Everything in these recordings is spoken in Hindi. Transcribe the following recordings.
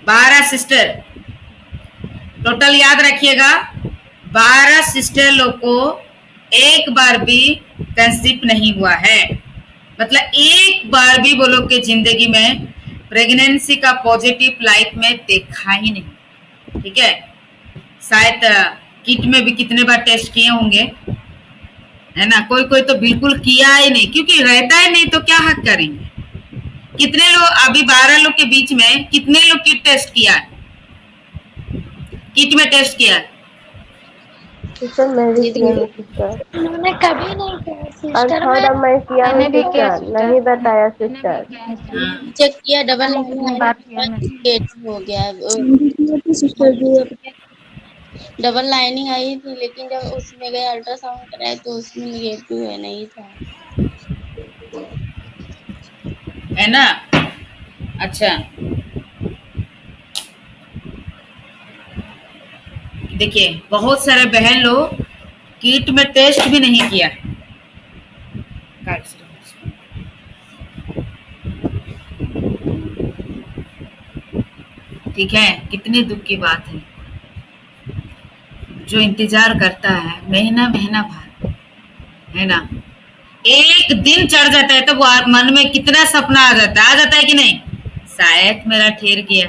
12 सिस्टर टोटल याद रखिएगा। 12 सिस्टर लोग को एक बार भी कंसीव नहीं हुआ है, मतलब एक बार भी वो लोग के जिंदगी में प्रेगनेंसी का पॉजिटिव लाइफ में देखा ही नहीं। ठीक है, शायद किट में भी कितने बार टेस्ट किए होंगे, है ना। कोई कोई तो बिल्कुल किया ही नहीं, क्योंकि रहता ही नहीं तो क्या हक करेंगे। कितने लोग अभी 12 लोग के बीच में कितने लोग किट टेस्ट किया है, किट में टेस्ट किया है? सिस्टर मैं भी किया हूँ सिस्टर। उन्होंने कभी नहीं किया और सिस्टर। थोड़ा मैं किया हूँ मैंने भी किया सिस्टर, नहीं बताया सिस्टर। चेक किया, डबल हो गया। डबल लाइनिंग आई थी, लेकिन जब उसमें गए अल्ट्रासाउंड कराए तो उसमें निगेटिव है, नहीं था, है ना। अच्छा देखिए, बहुत सारे बहन लोग किट में टेस्ट भी नहीं किया। ठीक है, कितने दुख की बात है। जो इंतजार करता है महीना महीना भर, है ना, एक दिन चढ़ जाता है तो वो मन में कितना सपना आ जाता है कि नहीं, शायद मेरा ठेर गया,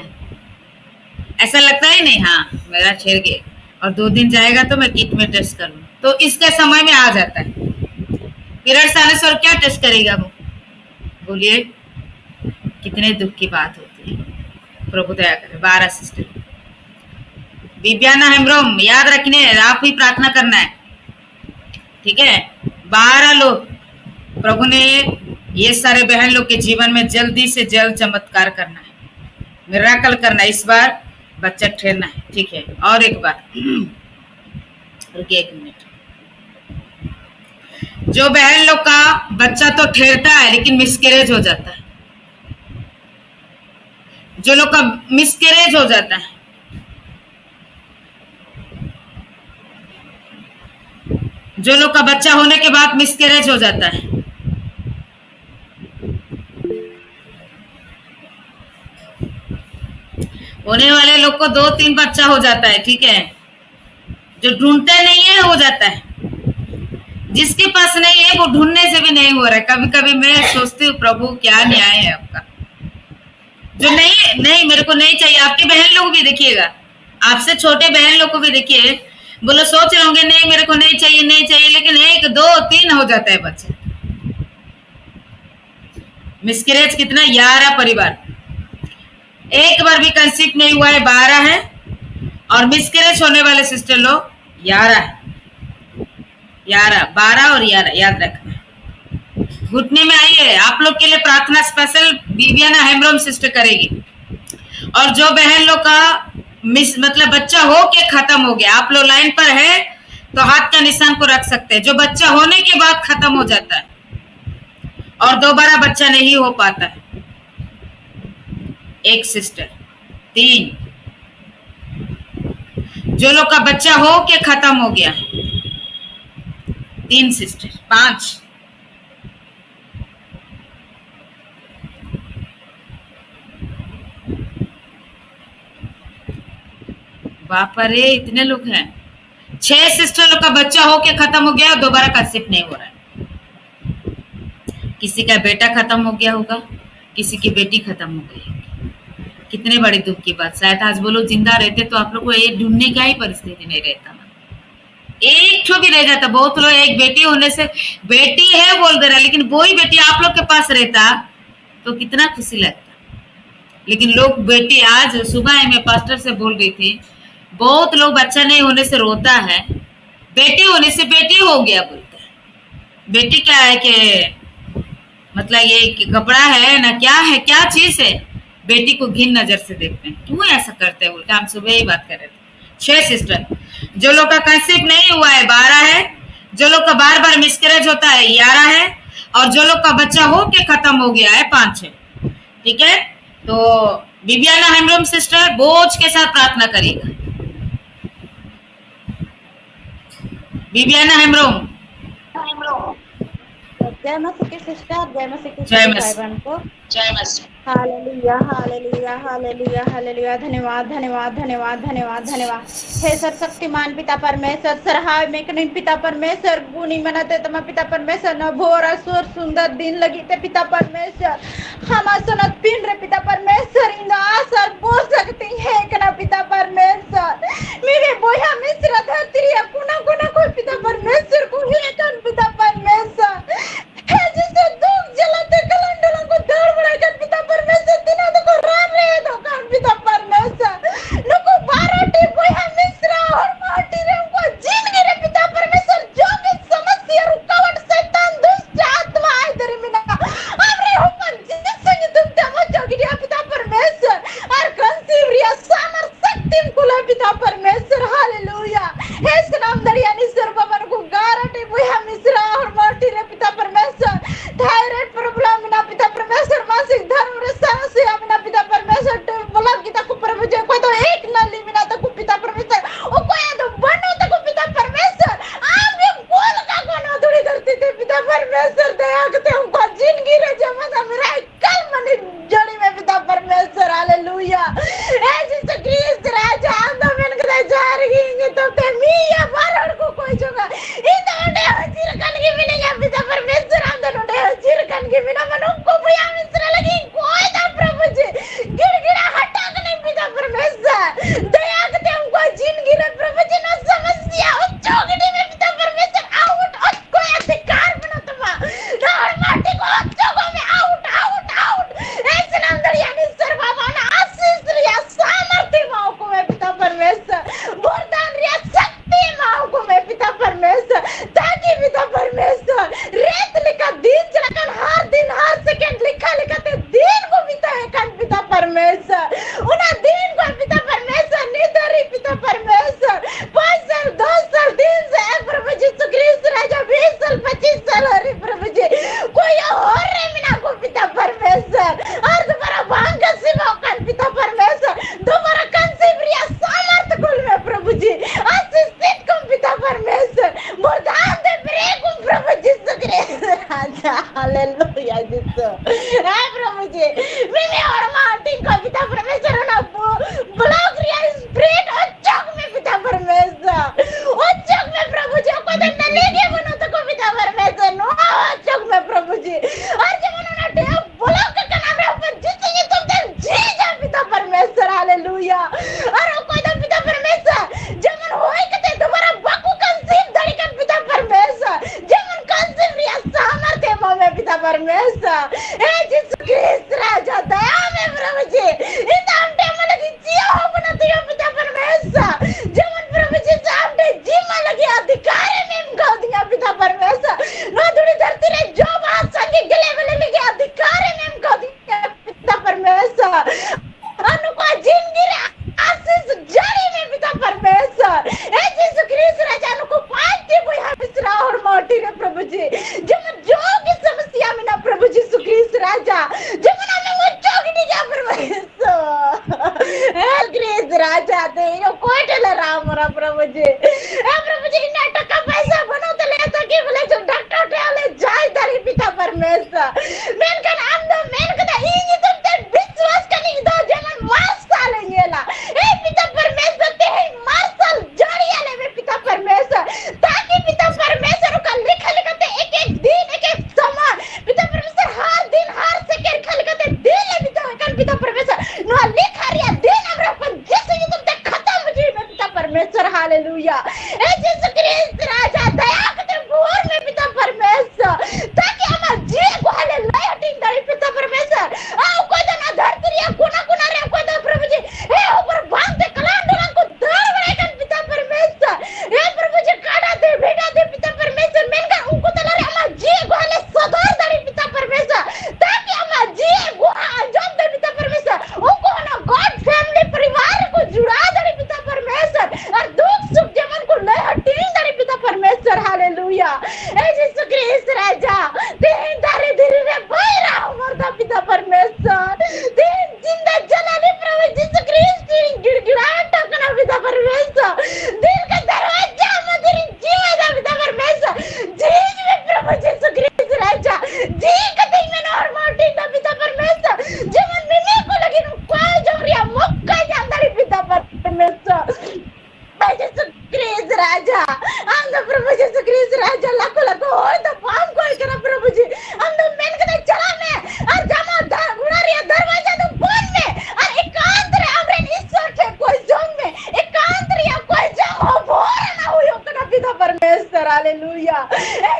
ऐसा लगता है नहीं, हाँ मेरा ठेर गया। और 2 दिन जाएगा तो मैं किट में टेस्ट करूँ, तो इसके समय में आ जाता है। पीरियड्स आने से और क्या टेस्ट करेगा वो, बोलिए। कितने दुख की बात होती है। प्रभु दया करे। 12 सिस्टर दिव्याना हेम्ब्रोम याद रखने, आप ही प्रार्थना करना है, ठीक है। 12 लोग प्रभु ने ये सारे बहन लोग के जीवन में जल्दी से जल्द चमत्कार करना है, मिराकल करना है। इस बार बच्चा ठहरना है, ठीक है। और एक बार रुकिए 1 मिनट। जो बहन लोग का बच्चा तो ठहरता है लेकिन मिसकैरेज हो जाता है, जो लोग का मिसकैरेज हो जाता है, जो लोग का बच्चा होने के बाद मिसकैरेज हो जाता है, होने वाले लोग को 2-3 बच्चा हो जाता है, ठीक है। जो ढूंढते नहीं है हो जाता है, जिसके पास नहीं है वो ढूंढने से भी नहीं हो रहा है। कभी कभी मैं सोचती हूँ प्रभु क्या न्याय है आपका। जो नहीं मेरे को नहीं चाहिए। आपके बहन लोग भी देखिएगा, आपसे छोटे बहन लोग को भी देखिए, बोलो सोच रहे होंगे नहीं मेरे को नहीं चाहिए नहीं चाहिए, लेकिन 1, 2, 3 हो जाता है बच्चा। मिसकैरेज कितना, 11 परिवार, एक बार भी कंसीव नहीं हुआ है 12 है, और मिसकैरेज होने वाले सिस्टर लोग 11 है। 11, 12 और 11 याद रखना। घुटने में आइए, आप लोग के लिए प्रार्थना स्पेशल विवियाना हेम्ब्रोम सिस्टर करेगी। और जो बहन लोग का मतलब बच्चा हो के खत्म हो गया, आप लोग लाइन पर है तो हाथ का निशान को रख सकते हैं। जो बच्चा होने के बाद खत्म हो जाता है और दोबारा बच्चा नहीं हो पाता है, 1 सिस्टर। 3, जो लोग का बच्चा हो के खत्म हो गया, 3 सिस्टर। 5, बाप रे इतने लोग हैं। 6 सिस्टर लोग का बच्चा हो के खत्म हो गया और दोबारा कंसीव नहीं हो रहा है। किसी का बेटा खत्म हो गया होगा, किसी की बेटी खत्म हो गई होगी। कितने बड़े दुख की बात। शायद आज वो लोग जिंदा रहते तो आप लोग को ये ढूंढने का ही परिस्थिति नहीं रहता ना, एक ठो भी रह जाता। बहुत लोग एक बेटी होने से बेटी है बोल दे रहा, लेकिन वो ही बेटी आप लोग के पास रहता तो कितना खुशी लगता। लेकिन लोग बेटी, आज सुबह मैं पास्टर से बोल रही थी, बहुत लोग बच्चा नहीं होने से रोता है, बेटी होने से बेटी हो गया बोलते हैं। बेटी क्या है कि मतलब ये कपड़ा है ना, क्या है, क्या चीज है, बेटी को घिन नजर से देखते हैं। क्यों ऐसा करते हैं बोलते, हम सुबह ही बात कर रहे थे। 6 सिस्टर, जो लोग का कंसीव नहीं हुआ है 12 है, जो लोग का बार बार मिसकैरेज होता है 11 है, और जो लोग का बच्चा हो के खत्म हो गया है 5 है, ठीक है। तो विवियाना हेम्ब्रोम सिस्टर बोझ के साथ प्रार्थना करेगा। विवियाना हेम्ब्रोम जय मसीह की सिस्टर, जय मसीह की जय सभी भाई मसीह। बहन को जय मसीह। Hallelujah hallelujah hallelujah hallelujah. धन्यवाद धन्यवाद धन्यवाद धन्यवाद धन्यवाद हे सर्वशक्तिमान पिता परमेश्वर, सरहाय मेकनिन पिता परमेश्वर, गुणी मनते तम पिता परमेश्वर, न भोर असुर सुंदर दिन लगी ते पिता परमेश्वर, हम सनत पिन रे पिता परमेश्वर, इन आसर बोल सकती है कि ना पिता परमेश्वर, मेरे बोया मिश्र धरती कुना कुना कोई पिता परमेश्वर को ही कन पिता परमेश्वर है, जिससे दुख जलाते कलंडलों को दौड़ बढ़ाकर पिता परमेश्वर, दिनों को रान रहे तो कन पिता परमेश्वर, नुको बाराटी बोया मिश्र और माटी रे उनको जिंदगी रे पिता परमेश्वर, जो भी समस्या रुकावट शैतान दुष्ट आत्मा आए तेरे बिना हमरे ऊपर जिससे तुम तमो जोगिया पिता परमेश्वर और कंसीवरिया सामर शक्ति कुला पिता परमेश्वर। हालेलुया हे नाम दरियानी सर्वमन को गारटी बुया मिश्रा और माटी रे पिता परमेश्वर, थायराइड प्रॉब्लम बिना पिता परमेश्वर, मासिक धर्म रे समस्या बिना पिता परमेश्वर, बोला कि तक प्रभु जे कोई तो एक नली बिना तक पिता परमेश्वर, ओ कोई तो बनो तक पिता परमेश्वर, आप ये बोल का कोना थोड़ी धरती ते पिता परमेश्वर, दया करते हमको जिंदगी रे जमाना मेरा कल मनी जड़ी में पिता परमेश्वर। हालेलुया ए जिस ग्रीस राजा अंदर में कदा जा रही तो ते मिया बारड़ को कोई जगह इधर हजीर कन के बिना या पिता परमेश्वर अंदर उठे हजीर कन के बिना मनो को भया मिश्र लगी कोई ना प्रभु जी गिड़गिड़ा हटा के नहीं पिता परमेश्वर, दया करते हमको जिंदगी रे प्रभु जी ना समस्या चौगड़ी में पिता परमेश्वर आउट और कोई अधिकार बना तुम राड माटी को चौगों में आउट आउट आउट ऐसे अंदर यानी सर्वमान आशीष रिया सामर्थ्य माओ को मैं पिता परमेश्वर, वरदान रिया शक्ति माओ को मैं पिता परमेश्वर, ताकि पिता परमेश्वर रेत लिखा दिन चलकर हर दिन हर सेकंड लिखा लिखा ते दिन को पिता है कन पिता परमेश्वर, उन्हें दिन को पिता परमेश्वर निधरी पिता परमेश्वर 5 साल 2 साल 3 साल प्रभु जी सुक्रीस राजा 20 साल 25 साल हरे प्रभु जी कोई और रे मिना को पिता परमेश्वर, और दोबारा भांग का सिवा कन पिता परमेश्वर, दोबारा कंसीवरिया सामर्थ कुल में प्रभु जी आशीषित को पिता परमेश्वर, वरदान they break Prabhu ji सुक्रीस Raja. Hallelujah जिसो हाय प्रभु जी मैंने और मार्टिन को पिता परमेश्वर ना ब्लॉक रिया स्प्रेड और चौक में पिता परमेश्वर, और चौक में प्रभु जी को तो न लेके बनो तो को पिता परमेश्वर नो चौक में प्रभु जी, और जब उन्होंने डेव ब्लॉक का नाम रे ऊपर जितने तुम ते जी जा पिता परमेश्वर। हालेलुया और कोई तो पिता परमेश्वर जब होए कते दोबारा बाकू कंसीव धड़कन पिता परमेश्वर, जब कंसीव रिया सामर्थ्य में पिता परमेश्वर, हे यीशु ख्रिस्त राजा दया में प्रभु जी इन आमटे में लगी जिया हो बना दिया पिता परमेश्वर, जब प्रभु जी सामने जीमा लगी अधिकार में गाओ दिया पिता परमेश्वर, ना थोड़ी धरती रे जो बात संग गले वाले लगे अधिकार में गाओ दिया पिता परमेश्वर, अनुको जिंदगी रे आशीष जारी में पिता परमेश्वर, हे यीशु ख्रिस्त राजा अनुको पांच बुया मिश्रा और मोटी रे प्रभु जी, जब जो की समस्या में ना प्रभु जी ख्रिस्त राजा जब ना में मुझो की जा परमेश्वर, हे ख्रिस्त राजा दे यो कोटले राम रा प्रभु जी, हे प्रभु जी ना टका पैसा बनो तो ले सके बोले जो डॉक्टर टेले जाय धरी पिता परमेश्वर, मेन का नाम दो मेन का ई तुम ते विश्वास करनी दो जमन मास्टर लेला, हे पिता परमेश्वर ते मास्टर जड़िया ले पिता परमेश्वर, ताकि पिता परमेश्वर का लिखा लिखते एक एक दिन एक एक समय पिता परमेश्वर हर दिन हर सेकंड लिखा लिखते दिन ले पिता परमेश्वर नो लिखा रिया दिन हमरा पर जैसे ये तुम ते खत्म जी में पिता परमेश्वर। हालेलुया हे यीशु ख्रिस्त राजा दया करते भोर में पिता परमेश्वर, ताकि हमार जी को हालेलुया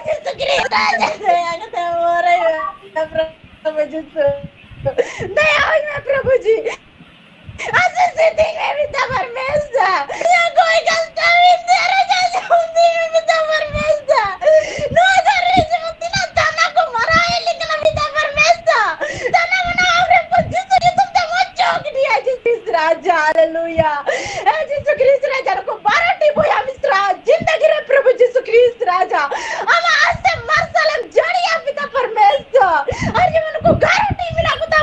Jesus Cristo, प्रभु जी दया हुई प्रभु जी असं सिद्धि में पिता परमेश्वर या कोई गलता भी तेरे जैसे होती में पिता परमेश्वर नो धरे जमती ना तना को मरा है लेकिन पिता परमेश्वर तना मना और जिस ये तुम तो मत चौक दिया जिस राजा हालेलुया जिस क्रिस्त राजा को 12 टिपो या मिस्रा जिंदगी रे प्रभु यीशु क्रिस्त राजा हम आज से मरसलम जड़िया पिता परमेश्वर और ये उनको गारंटी मिला पिता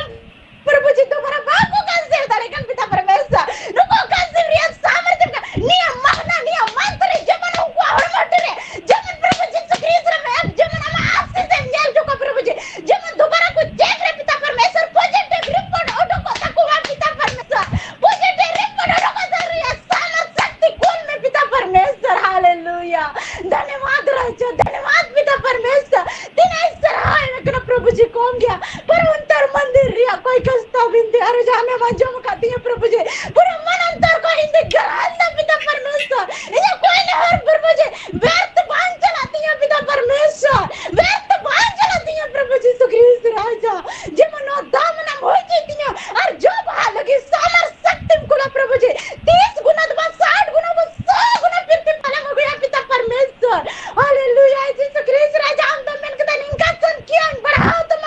प्रभु जी तुम्हारा बाप को कैसे लेकिन पिता परमेश्वर नुको कैसे रिया सामर्थ्य का नियम महना नियम मंत्र जमन को हरमटरे जमन प्रभु जी क्रिस्त में जमन हम आपसे से न्याय जो का प्रभु जी जमन दोबारा को चेक रे पिता परमेश्वर पॉजिटिव रिपोर्ट ऑटो को तकुवा पिता परमेश्वर पॉजिटिव रिपोर्ट ऑटो को रिया सामर्थ शक्ति कुल में पिता परमेश्वर हालेलुया धन्यवाद राजा धन्यवाद पिता परमेश्वर दिन सराय में प्रभु जी कौन गया पर अंतर मंदिर रिया कोई कष्टा बिंदे अरे जाने मजो खाती है प्रभु जी पूरा मन अंतर को हिंदी गरांदा पिता परमेश्वर ये कोई नहीं हर प्रभु जी व्यर्थ बांध चलाती है पिता परमेश्वर व्यर्थ बांध चलाती है प्रभु जी सुक्रीस्त राजा जे मनो दामना होई जीती है और जो बहा लगी सामर शक्ति को प्रभु जी 30 गुना 60 गुना 100 गुना फिर पलंग हो गया पिता परमेश्वर हालेलुया यीशु क्रिस्त राजा हम तो मन के दिन इनका सन किया बढ़ाओ तुम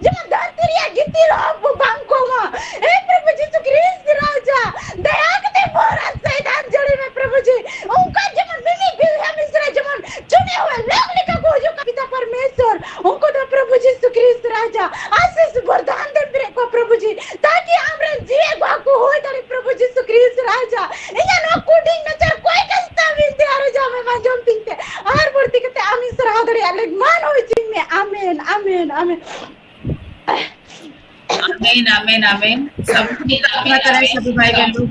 जब धरती रिया गिती रहो बांको मा हे प्रभु यीशु क्रिस्त राजा दया करते बोरा शैतान जड़ी में प्रभु जी उनका जमन मिनी भी है मिस्र जमन चुने हुए लोग लिखा को जो पिता परमेश्वर उनको तो प्रभु यीशु क्रिस्त राजा आशीष वरदान दे मेरे को प्रभु जी ताकि हमरे जीए को हो तरी प्रभु यीशु क्रिस्त राजा इया नो कोडिंग नजर कोई कष्टा विनते आरो जा में जम पिंते हर मूर्ति के आमी सरादरी अलग मान हो जी में आमेन आमेन आमेन आमीन आमीन आमीन सब अपना तरह से भाई बहन लोग